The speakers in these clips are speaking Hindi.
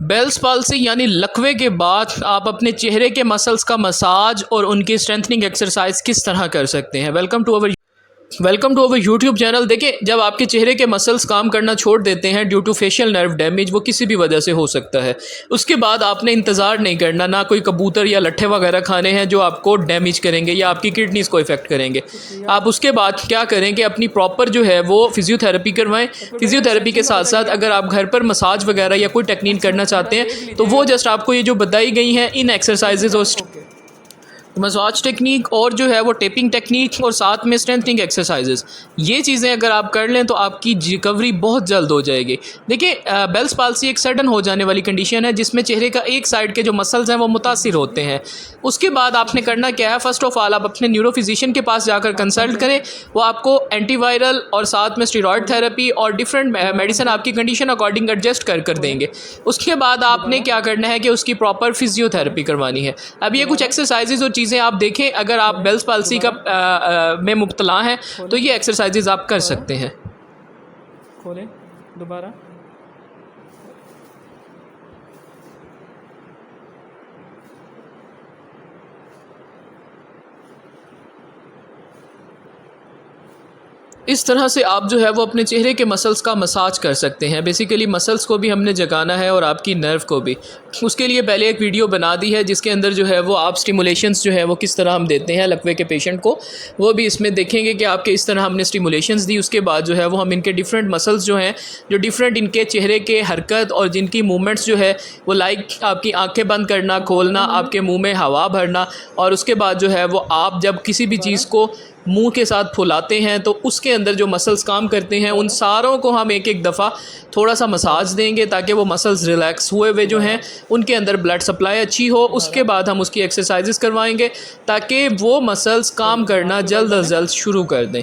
बेल्स पाल्सी यानी लकवे के बाद आप अपने चेहरे के मसल्स का मसाज और उनकी स्ट्रेंथनिंग एक्सरसाइज किस तरह कर सकते हैं। Welcome to our YouTube channel. देखिए, जब आपके चेहरे के मसल्स काम करना छोड़ देते हैं due to facial nerve damage, वो किसी भी वजह से हो सकता है, उसके बाद आपने इंतज़ार नहीं करना, ना कोई कबूतर या लट्ठे वगैरह खाने हैं जो आपको डैमेज करेंगे या आपकी किडनीज़ को इफेक्ट करेंगे। आप उसके बाद क्या करेंगे, अपनी प्रॉपर जो है वो फिजियोथेरेपी करवाएं। फिजियोथेरेपी के साथ साथ अगर आप घर पर मसाज वगैरह या कोई टेक्निक करना चाहते हैं तो वो जस्ट आपको ये जो बताई गई हैं इन एक्सरसाइजेज और मसाज टेक्निक और जो है वो टेपिंग टेक्निक और साथ में स्ट्रेंथनिंग एक्सरसाइजेस, ये चीज़ें अगर आप कर लें तो आपकी रिकवरी बहुत जल्द हो जाएगी। देखिए, बेल्स पाल्सी एक सडन हो जाने वाली कंडीशन है जिसमें चेहरे का एक साइड के जो मसल्स हैं वो मुतासिर होते हैं। उसके बाद आपने करना क्या है, फ़र्स्ट ऑफ ऑल आप अपने न्यूरोफिजिशियन के पास जाकर कंसल्ट करें। वो आपको एंटीवायरल और साथ में स्टेरॉयड थेरेपी और डिफरेंट मेडिसिन आपकी कंडीशन अकॉर्डिंग एडजस्ट कर देंगे। उसके बाद आपने क्या करना है कि उसकी प्रॉपर फिजियोथेरेपी करवानी है। अब ये कुछ एक्सरसाइजेज और चीज़ें आप देखें, अगर आप बेल्स पाल्सी का में मुब्तला हैं तो ये एक्सरसाइजेज आप कर सकते हैं। खोलें दोबारा। इस तरह से आप जो है वो अपने चेहरे के मसल्स का मसाज कर सकते हैं। बेसिकली मसल्स को भी हमने जगाना है और आपकी नर्व को भी। उसके लिए पहले एक वीडियो बना दी है जिसके अंदर जो है वो आप स्टिमुलेशंस जो है वो किस तरह हम देते हैं लकवे के पेशेंट को, वो भी इसमें देखेंगे कि आपके इस तरह हमने स्टिमुलेशंस दी। उसके बाद जो है वो हम इनके डिफरेंट मसल्स जो हैं, जो डिफरेंट इनके चेहरे के हरकत और जिनकी मूवमेंट्स जो है वो लाइक आपकी आँखें बंद करना, खोलना, आपके मुँह में हवा भरना, और उसके बाद जो है वो आप जब किसी भी चीज़ को मुंह के साथ फुलाते हैं तो उसके अंदर जो मसल्स काम करते हैं उन सारों को हम एक एक दफ़ा थोड़ा सा मसाज देंगे ताकि वो मसल्स रिलैक्स हुए हुए जो हैं उनके अंदर ब्लड सप्लाई अच्छी हो। उसके बाद हम उसकी एक्सरसाइजेस करवाएंगे ताकि वो मसल्स काम करना जल्द अज जल्द शुरू कर दें।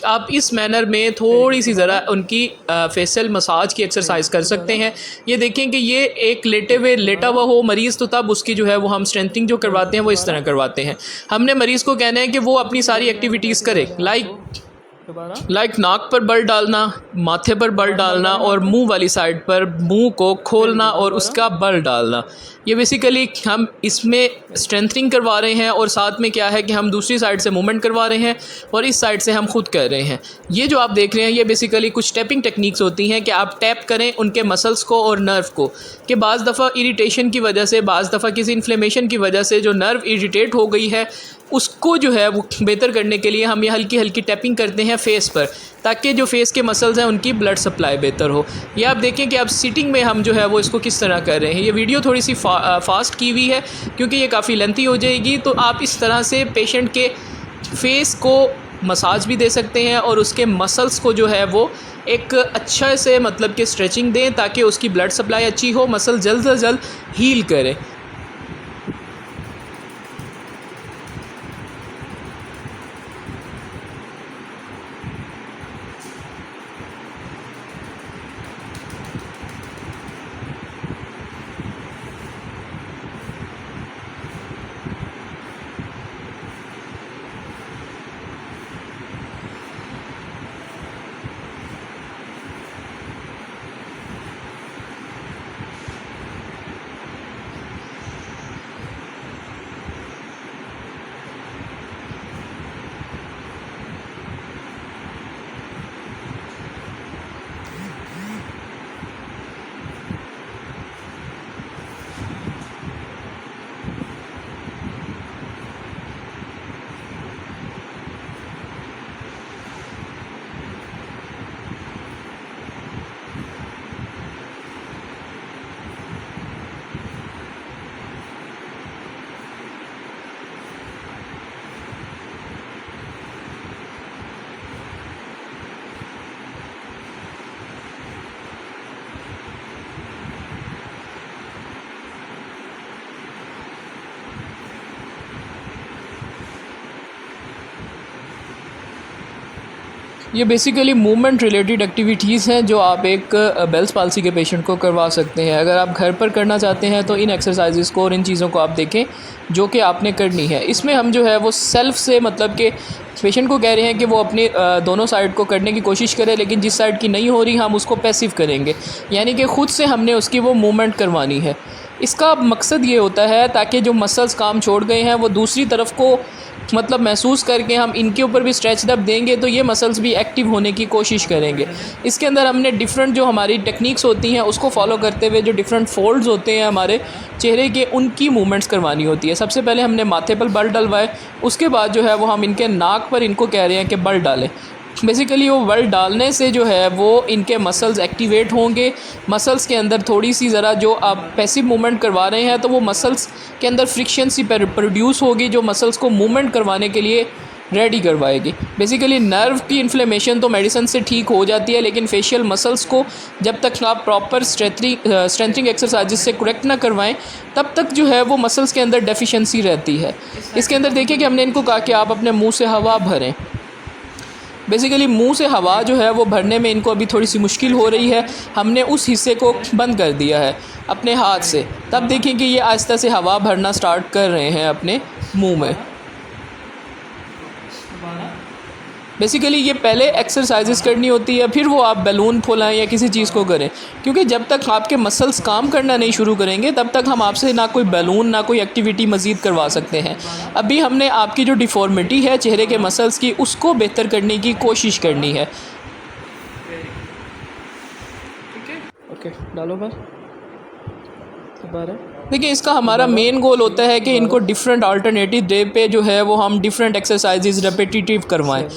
आप इस मैनर में थोड़ी सी ज़रा उनकी फेशियल मसाज की एक्सरसाइज कर सकते हैं। ये देखें कि ये एक लेटा हुआ हो मरीज़, तो तब उसकी जो है वो हम स्ट्रेंथनिंग जो करवाते हैं वो इस तरह करवाते हैं। हमने मरीज़ को कहना है कि वो अपनी सारी एक्टिविटीज़ करे, लाइक नाक पर बल डालना, माथे पर बल डालना और मुंह वाली साइड पर मुंह को खोलना और उसका बल डालना। ये बेसिकली हम इसमें स्ट्रेंथनिंग करवा रहे हैं और साथ में क्या है कि हम दूसरी साइड से मूवमेंट करवा रहे हैं और इस साइड से हम खुद कर रहे हैं। ये जो आप देख रहे हैं ये बेसिकली कुछ टैपिंग टेक्निक्स होती हैं कि आप टैप करें उनके मसल्स को और नर्व को, कि बाज़ दफ़ा इरिटेशन की वजह से, बाज़ दफ़ा किसी इन्फ्लेमेशन की वजह से जो नर्व इरिटेट हो गई है उसको जो है वो बेहतर करने के लिए हम ये हल्की हल्की टैपिंग करते हैं फेस पर, ताकि जो फेस के मसल्स हैं उनकी ब्लड सप्लाई बेहतर हो। ये आप देखें कि अब सिटिंग में हम जो है वो इसको किस तरह कर रहे हैं। ये वीडियो थोड़ी सी फास्ट की हुई है क्योंकि ये काफ़ी लेंथी हो जाएगी, तो आप इस तरह से पेशेंट के फेस को मसाज भी दे सकते हैं और उसके मसल्स को जो है वो एक अच्छा से मतलब कि स्ट्रेचिंग दें ताकि उसकी ब्लड सप्लाई अच्छी हो, मसल जल्द से जल्द हील करें। ये बेसिकली मूवमेंट रिलेटेड एक्टिविटीज़ हैं जो आप एक बेल्स पाल्सी के पेशेंट को करवा सकते हैं। अगर आप घर पर करना चाहते हैं तो इन एक्सरसाइजेज़ को और इन चीज़ों को आप देखें जो कि आपने करनी है। इसमें हम जो है वो सेल्फ से मतलब कि पेशेंट को कह रहे हैं कि वो अपने दोनों साइड को करने की कोशिश करे, लेकिन जिस साइड की नहीं हो रही हम उसको पैसिव करेंगे, यानी कि ख़ुद से हमने उसकी वो मूवमेंट करवानी है। इसका मकसद ये होता है ताकि जो मसल्स काम छोड़ गए हैं वो दूसरी तरफ को मतलब महसूस करके हम इनके ऊपर भी स्ट्रेच जब देंगे तो ये मसल्स भी एक्टिव होने की कोशिश करेंगे। इसके अंदर हमने डिफरेंट जो हमारी टेक्निक्स होती हैं उसको फॉलो करते हुए जो डिफरेंट फोल्ड्स होते हैं हमारे चेहरे के, उनकी मूवमेंट्स करवानी होती है। सबसे पहले हमने माथे पर बल डलवाए, उसके बाद जो है वो हम इनके नाक पर इनको कह रहे हैं कि बल डालें। बेसिकली वो बल डालने से जो है वो इनके मसल्स एक्टिवेट होंगे। मसल्स के अंदर थोड़ी सी ज़रा जो आप पैसिव मूवमेंट करवा रहे हैं तो वो मसल्स के अंदर फ्रिक्शन सी प्रोड्यूस होगी जो मसल्स को मूवमेंट करवाने के लिए रेडी करवाएगी। बेसिकली नर्व की इन्फ्लेमेशन तो मेडिसिन से ठीक हो जाती है, लेकिन फेशियल मसल्स को जब तक आप प्रॉपर स्ट्रेंथनिंग एक्सरसाइजेस से करेक्ट ना करवाएं तब तक जो है वो मसल्स के अंदर डेफिशिएंसी रहती है। इसके अंदर देखिए कि हमने इनको कहा कि आप अपने मुँह से हवा भरें। बेसिकली मुंह से हवा जो है वो भरने में इनको अभी थोड़ी सी मुश्किल हो रही है। हमने उस हिस्से को बंद कर दिया है अपने हाथ से। तब देखिए कि ये आहिस्ता से हवा भरना स्टार्ट कर रहे हैं अपने मुंह में। बेसिकली ये पहले एक्सरसाइजेस करनी होती है, फिर वो आप बैलून फुलाएं या किसी चीज़ को करें, क्योंकि जब तक आपके मसल्स काम करना नहीं शुरू करेंगे तब तक हम आपसे ना कोई बैलून ना कोई एक्टिविटी मज़ीद करवा सकते हैं। अभी हमने आपकी जो डिफ़ॉर्मिटी है चेहरे के मसल्स की उसको बेहतर करने की कोशिश करनी है। ओके, डालो बार दोबारा। देखिए इसका हमारा मेन गोल होता है कि इनको डिफरेंट अल्टरनेटिव डे पे जो है वो हम डिफरेंट एक्सरसाइजेज रेपिटेटिव करवाएं।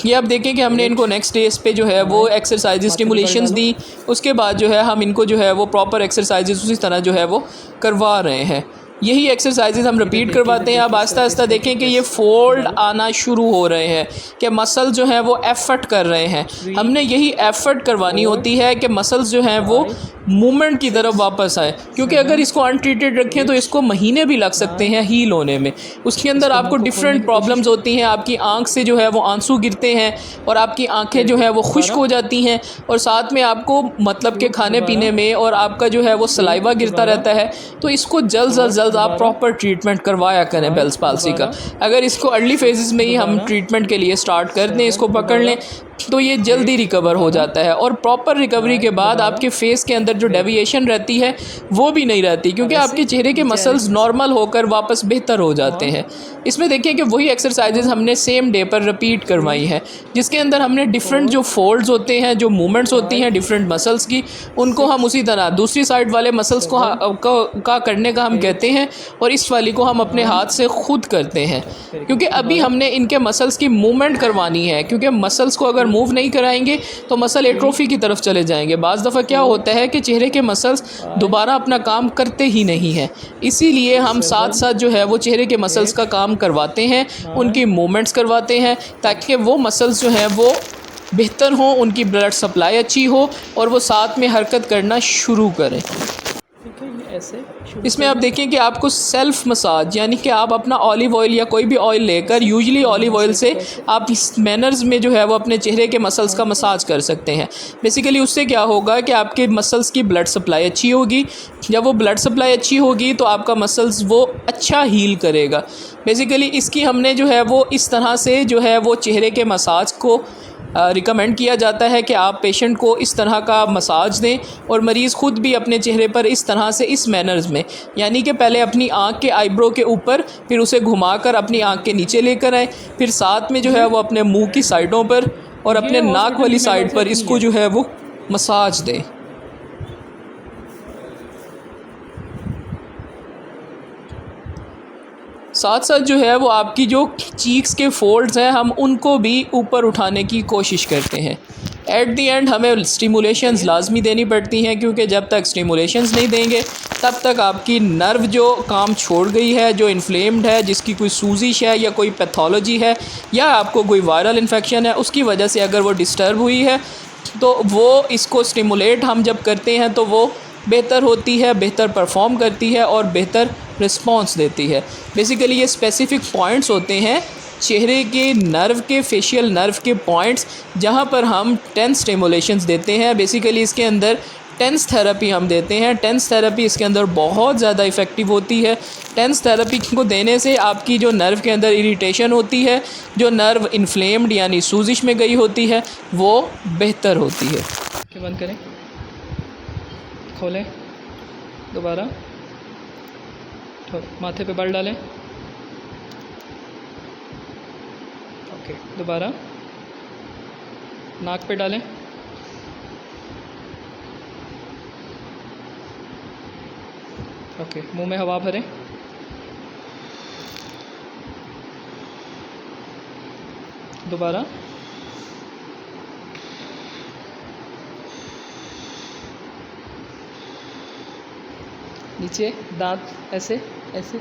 ये आप देखें कि हमने इनको नेक्स्ट डेज पे जो है वो एक्सरसाइजेज स्टिमुलेशंस दी, उसके बाद जो है हम इनको जो है वो प्रॉपर एक्सरसाइजेज उसी तरह जो है वो करवा रहे हैं। यही एक्सरसाइजेज हम रिपीट करवाते हैं। अब आहिस्ता आहिस्ता देखें कि ये फोल्ड आना शुरू हो रहे हैं, कि मसल जो हैं वो एफर्ट कर रहे हैं। हमने यही एफर्ट करवानी होती है कि मसल्स जो हैं वो मूवमेंट की तरफ वापस आए, क्योंकि अगर इसको अनट्रीटेड रखें तो इसको महीने भी लग सकते हैं हील होने में। उसके अंदर आपको डिफरेंट प्रॉब्लम्स होती हैं। आपकी आंख से जो है वो आंसू गिरते हैं और आपकी आंखें जो है वो खुश्क हो जाती हैं, और साथ में आपको मतलब के खाने पीने में और आपका जो है वो सलाइवा गिरता रहता है। तो इसको जल्द से जल्द आप प्रॉपर ट्रीटमेंट करवाया करें बेल्स पाल्सी का। अगर इसको अर्ली फेजेस में ही हम ट्रीटमेंट के लिए स्टार्ट कर दें, इसको पकड़ लें, तो ये जल्दी रिकवर हो जाता है। और प्रॉपर रिकवरी के बाद आपके फेस के अंदर जो डेविएशन रहती है वो भी नहीं रहती, क्योंकि आपके चेहरे के मसल्स नॉर्मल होकर वापस बेहतर हो जाते हैं। इसमें देखिए कि वही एक्सरसाइजेज हमने सेम डे पर रिपीट करवाई हैं, जिसके अंदर हमने डिफरेंट जो फोल्ड्स होते हैं, जो मूवमेंट्स होती हैं डिफरेंट मसल्स की, उनको हम उसी तरह दूसरी साइड वाले मसल्स को करने का हम कहते हैं, और इस वाली को हम अपने हाथ से खुद करते हैं, क्योंकि अभी हमने इनके मसल्स की मूवमेंट करवानी है। क्योंकि मसल्स को अगर मूव नहीं कराएंगे तो मसल एट्रोफी की तरफ चले जाएंगे। बाज़ दफ़ा क्या होता है कि चेहरे के मसल्स दोबारा अपना काम करते ही नहीं हैं, इसीलिए हम साथ साथ जो है वो चेहरे के मसल्स का काम करवाते हैं, उनकी मूवमेंट्स करवाते हैं, ताकि वो मसल्स जो हैं वो बेहतर हों, उनकी ब्लड सप्लाई अच्छी हो और वो साथ में हरकत करना शुरू करें। ऐसे इसमें आप देखें कि आपको सेल्फ मसाज, यानी कि आप अपना ऑलिव ऑयल या कोई भी ऑयल लेकर, यूजुअली ऑलिव ऑयल से आप इस मैनर्स में जो है वो अपने चेहरे के मसल्स का मसाज कर सकते हैं। बेसिकली उससे क्या होगा कि आपके मसल्स की ब्लड सप्लाई अच्छी होगी। जब वो ब्लड सप्लाई अच्छी होगी तो आपका मसल्स वो अच्छा हील करेगा। बेसिकली इसकी हमने जो है वो इस तरह से जो है वो चेहरे के मसाज को रिकमेंड किया जाता है कि आप पेशेंट को इस तरह का मसाज दें, और मरीज़ ख़ुद भी अपने चेहरे पर इस तरह से इस मैनर्स में, यानी कि पहले अपनी आँख के आईब्रो के ऊपर, फिर उसे घुमाकर अपनी आँख के नीचे लेकर आएँ, फिर साथ में जो है वो अपने मुंह की साइडों पर और अपने नाक वाली साइड पर इसको जो है वो मसाज दें। साथ साथ जो है वो आपकी जो चीक्स के फोल्ड्स हैं हम उनको भी ऊपर उठाने की कोशिश करते हैं। एट दी एंड हमें स्टिमुलेशंस लाजमी देनी पड़ती हैं, क्योंकि जब तक स्टिमुलेशंस नहीं देंगे तब तक आपकी नर्व जो काम छोड़ गई है, जो इन्फ्लेम्ड है, जिसकी कोई सूजिश है या कोई पैथोलॉजी है या आपको कोई वायरल इन्फेक्शन है, उसकी वजह से अगर वो डिस्टर्ब हुई है तो वो इसको स्टिमुलेट हम जब करते हैं तो वो बेहतर होती है, बेहतर परफॉर्म करती है और बेहतर रिस्पॉन्स देती है। बेसिकली ये स्पेसिफ़िक पॉइंट्स होते हैं चेहरे के नर्व के, फेशियल नर्व के पॉइंट्स जहाँ पर हम टेंस स्टिमुलेशंस देते हैं। बेसिकली इसके अंदर टेंस थेरेपी हम देते हैं। टेंस थेरेपी इसके अंदर बहुत ज़्यादा इफ़ेक्टिव होती है। टेंस थेरेपी को देने से आपकी जो नर्व के अंदर इरिटेशन होती है, जो नर्व इन्फ्लेम्ड यानी सूजिश में गई होती है, वो बेहतर होती है। के बंद करें, खोलें, दोबारा माथे पे बल डालें, ओके, दोबारा नाक पे डालें, ओके, मुंह में हवा भरें, दोबारा, नीचे दांत ऐसे ऐसे